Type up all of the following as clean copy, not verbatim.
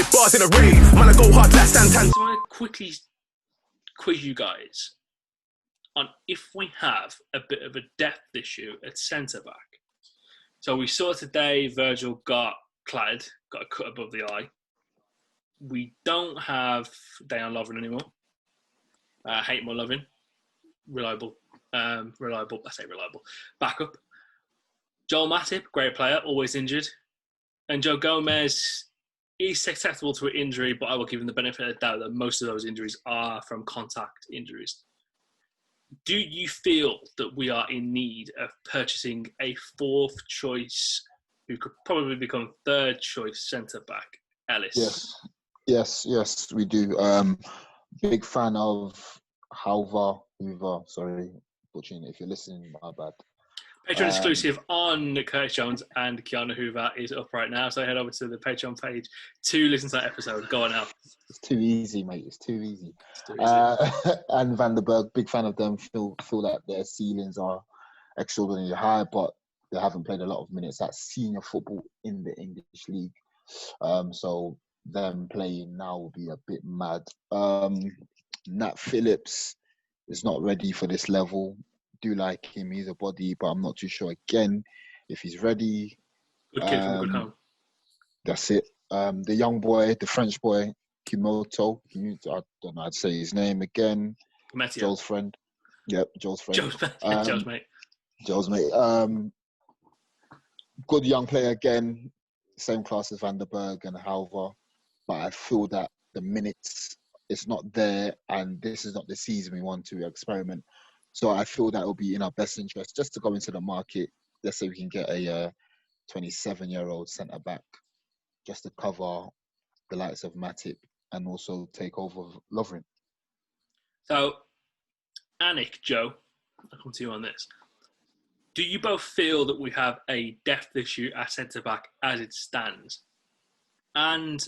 Spit bars in a rave. Man, I go hard like Santan. So I want to quickly quiz you guys on if we have a bit of a depth issue at centre-back. So we saw today Virgil got clattered, got a cut above the eye. We don't have Dejan Lovren anymore. Hate more Lovren. Reliable. I say reliable. Backup. Joel Matip, great player, always injured. And Joe Gomez, he's susceptible to an injury, but I will give him the benefit of the doubt that most of those injuries are from contact injuries. Do you feel that we are in need of purchasing a fourth choice who could probably become third choice centre-back, Ellis? Yes, we do. Big fan of Hoover. Sorry, butchering if you're listening, my bad. Patreon exclusive on Curtis Jones and Keanu Hoover is up right now. So head over to the Patreon page to listen to that episode. Go on now. It's too easy, mate. It's too easy. And Van der Berg, big fan of them. Feel that their ceilings are extraordinarily high, but they haven't played a lot of minutes at senior football in the English league. So them playing now will be a bit mad. Nat Phillips is not ready for this level. Do like him, he's a body, but I'm not too sure again if he's ready. Good kid from a good home. That's it. The young boy, the French boy, Kimoto. I don't know how to say his name again. Mathieu. Joel's friend. Yep, Joel's friend. Joel's mate. Joel's mate. Good young player again. Same class as Van der Berg and Halver. But I feel that the minutes, it's not there, and this is not the season we want to experiment. So I feel that it will be in our best interest just to go into the market. Let's say we can get a 27-year-old centre-back just to cover the likes of Matip and also take over Lovren. So, Anik, Joe, I'll come to you on this. Do you both feel that we have a depth issue at centre-back as it stands? And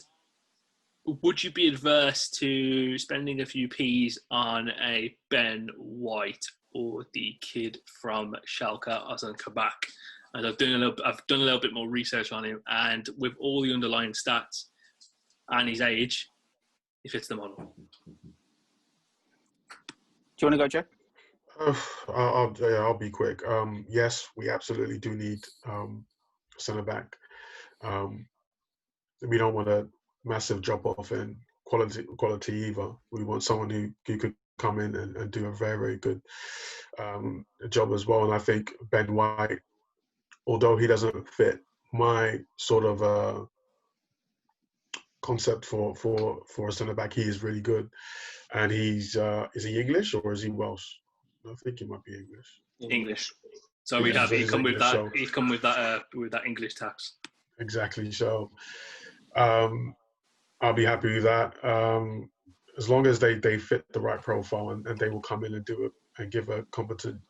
would you be adverse to spending a few P's on a Ben White or the kid from Schalke, Ozan Kabak? And I've done a little bit more research on him, and with all the underlying stats and his age, he fits the model. Do you want to go, Joe? I'll be quick. Yes, we absolutely do need a centre back. We don't want a massive drop off in quality either. We want someone who could come in and do a very, very good job as well. And I think Ben White, although he doesn't fit my sort of concept for a centre back, he is really good. And he's is he English or is he Welsh? I think he might be English. So he'd come with that English tax. Exactly. So I'll be happy with that. As long as they fit the right profile and they will come in and do it and give a competent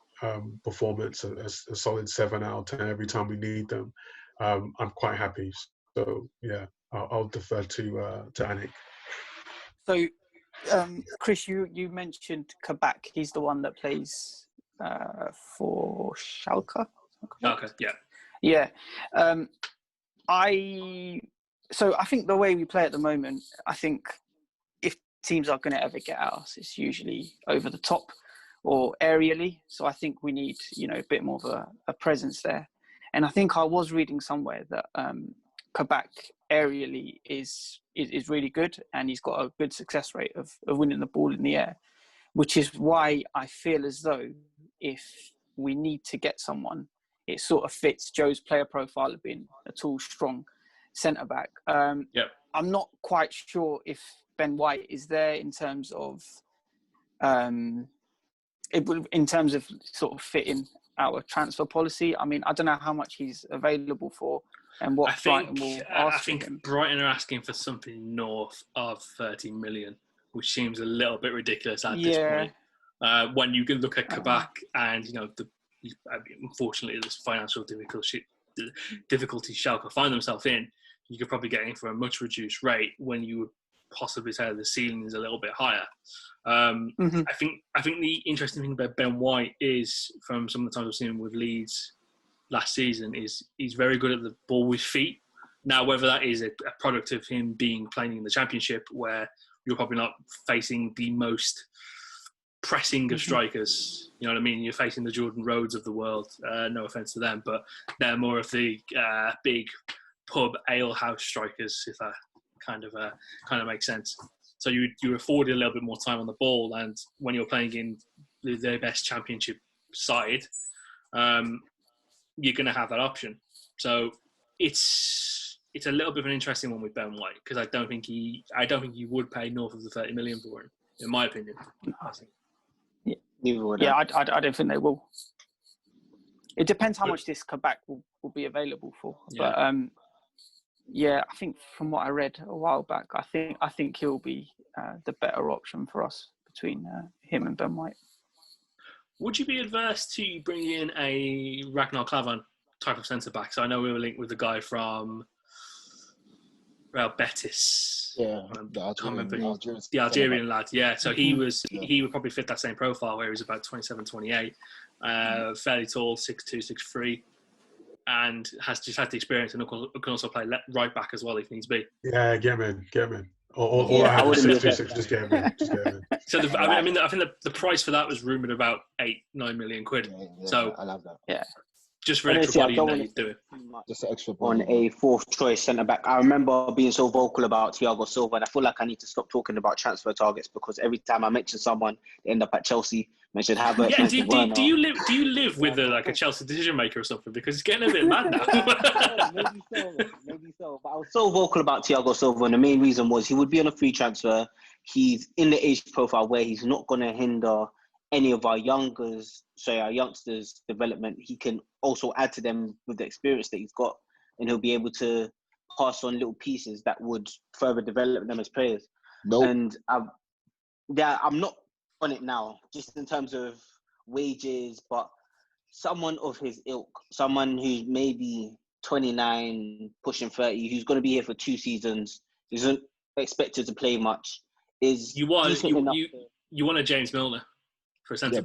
performance, a solid 7 out of 10 every time we need them. I'm quite happy. So yeah, I'll defer to Anik. So, Krish, you mentioned Kabak. He's the one that plays for Schalke. Schalke, yeah. Yeah. So I think the way we play at the moment, I think if teams are going to ever get at us, it's usually over the top or aerially. So I think we need, a bit more of a presence there. And I think I was reading somewhere that Kabak aerially is really good, and he's got a good success rate of winning the ball in the air, which is why I feel as though if we need to get someone, it sort of fits Joe's player profile of being a tall, strong centre-back. I'm not quite sure if Ben White is there in terms of sort of fitting our transfer policy. I mean, I don't know how much he's available for and what Brighton will ask for him. Brighton are asking for something north of 30 million, which seems a little bit ridiculous at this point. When you can look at Kabak and, unfortunately, this financial difficulty Schalke find themselves in, you could probably get in for a much reduced rate when you would possibly say the ceiling is a little bit higher. I think the interesting thing about Ben White is, from some of the times I've seen him with Leeds last season, is he's very good at the ball with feet. Now, whether that is a product of him playing in the Championship, where you're probably not facing the most pressing of strikers, you know what I mean? You're facing the Jordan Rhodes of the world. No offense to them, but they're more of the big pub ale house strikers, if that kind of makes sense. So you're afforded a little bit more time on the ball, and when you're playing in their best Championship side, you're going to have that option. So it's a little bit of an interesting one with Ben White, because I don't think he would pay north of the 30 million for him, in my opinion. Yeah, I don't think they will. It depends how much this comeback will be available for. Yeah. But yeah, I think from what I read a while back, I think he'll be the better option for us between him and Ben White. Would you be adverse to bringing in a Ragnar Klavan type of centre back? So I know we were linked with the guy from Real Betis. Yeah, the Algerian lad. Yeah, so he would probably fit that same profile, where he was about 27, 28, fairly tall, 6'2", 6'3", and has just had the experience, and can also play right back as well if needs be. Yeah, get him in. All I have is 6'2", just get him in. So I think the price for that was rumoured about 8-9 million quid. Yeah, so I love that. Yeah. Just for extra body, you'd do it. Just an extra on a fourth choice centre back. I remember being so vocal about Thiago Silva, and I feel like I need to stop talking about transfer targets, because every time I mention someone, they end up at Chelsea. Mention Havertz. Yeah, do you live with a Chelsea decision maker or something? Because it's getting a bit mad now. Maybe so. But I was so vocal about Thiago Silva, and the main reason was he would be on a free transfer. He's in the age profile where he's not going to hinder any of our youngsters' development. He can also add to them with the experience that he's got, and he'll be able to pass on little pieces that would further develop them as players. And I'm not on it now, just in terms of wages, but someone of his ilk, someone who's maybe 29, pushing 30, who's going to be here for 2 seasons, isn't expected to play much, is you want a James Milner for a centre back.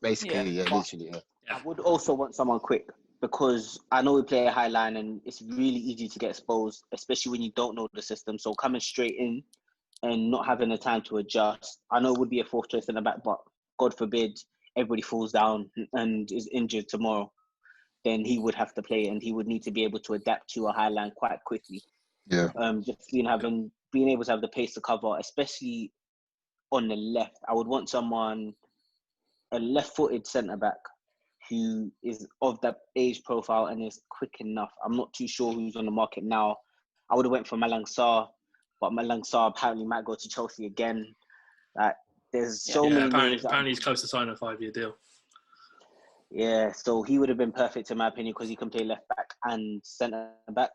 Basically, literally. I would also want someone quick, because I know we play a high line and it's really easy to get exposed, especially when you don't know the system. So coming straight in and not having the time to adjust. I know it would be a fourth choice in the back, but God forbid everybody falls down and is injured tomorrow, then he would have to play, and he would need to be able to adapt to a high line quite quickly. Yeah. Just being able to have the pace to cover, especially on the left. I would want a left-footed centre-back who is of that age profile and is quick enough. I'm not too sure who's on the market now. I would have went for Malang Sarr, but Malang Sarr apparently might go to Chelsea again. There's so many. Apparently he's close to signing a 5-year deal. Yeah, so he would have been perfect in my opinion, because he can play left back and centre back.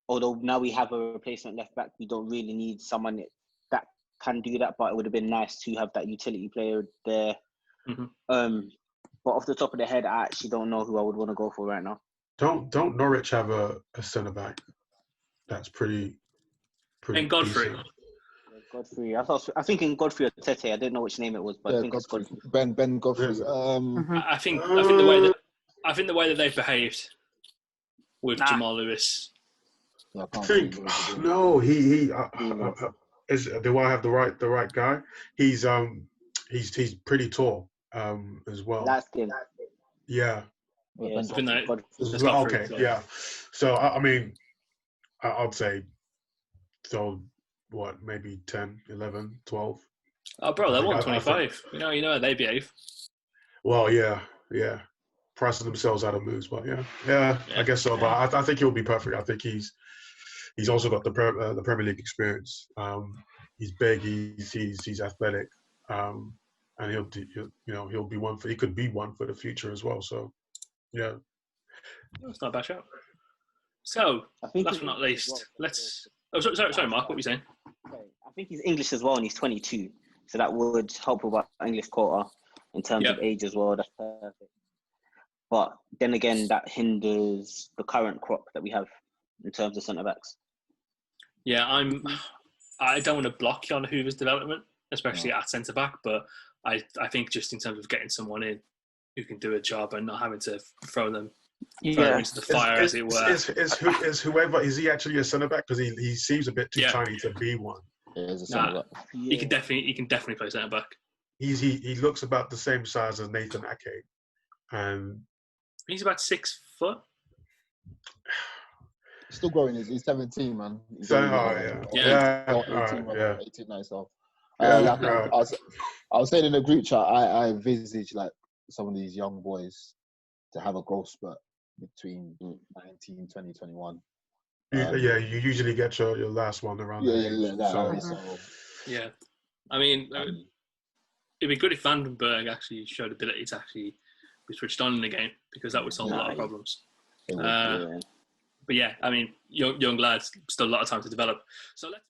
Although now we have a replacement left back, we don't really need someone that can do that. But it would have been nice to have that utility player there. Mm-hmm. But off the top of the head, I actually don't know who I would want to go for right now. Don't Norwich have a centre back that's pretty and Godfrey. decent? Godfrey. I was thinking Godfrey or Tete. I didn't know which name it was, but I think Godfrey. it's Godfrey. Ben Godfrey. I think the way that they've behaved with Jamal Lewis. Yeah, No, do I have the right guy? He's pretty tall as well. Last game. Yeah. Okay. Yeah. So I mean, I'd say so. What, maybe 10, 11, 12? Oh, bro, they're 125. You know how they behave. Well, yeah. Pricing themselves out of moves, but yeah, I guess so. But I think he'll be perfect. I think he's also got the Premier League experience. He's big. He's athletic, and he'll be one for. He could be one for the future as well. So, yeah, that's not a bad shout. So, last but not least, let's. Oh, sorry, Mark. What were you saying? I think he's English as well, and he's 22, so that would help with our English quota in terms of age as well. That's perfect. But then again, that hinders the current crop that we have in terms of centre backs. Yeah, I don't want to block Jan Hoover's development, especially at centre back. But I think just in terms of getting someone in who can do a job and not having to throw them further into the fire, as it were. Is he actually a centre back? Because he seems a bit too tiny to be one. Yeah, he's a centre back. He can definitely play centre back. He looks about the same size as Nathan Ake, and he's about 6 foot. Still growing. He's 17, man. He's 18 now. So, I was saying in the group chat, I envisage like some of these young boys to have a growth spurt between 19, 20, 21. You usually get your last one around. Yeah. I mean, it'd be good if Vandenberg actually showed ability to actually be switched on in the game, because that would solve a lot of problems. But yeah, I mean, young lads, still a lot of time to develop. So let's.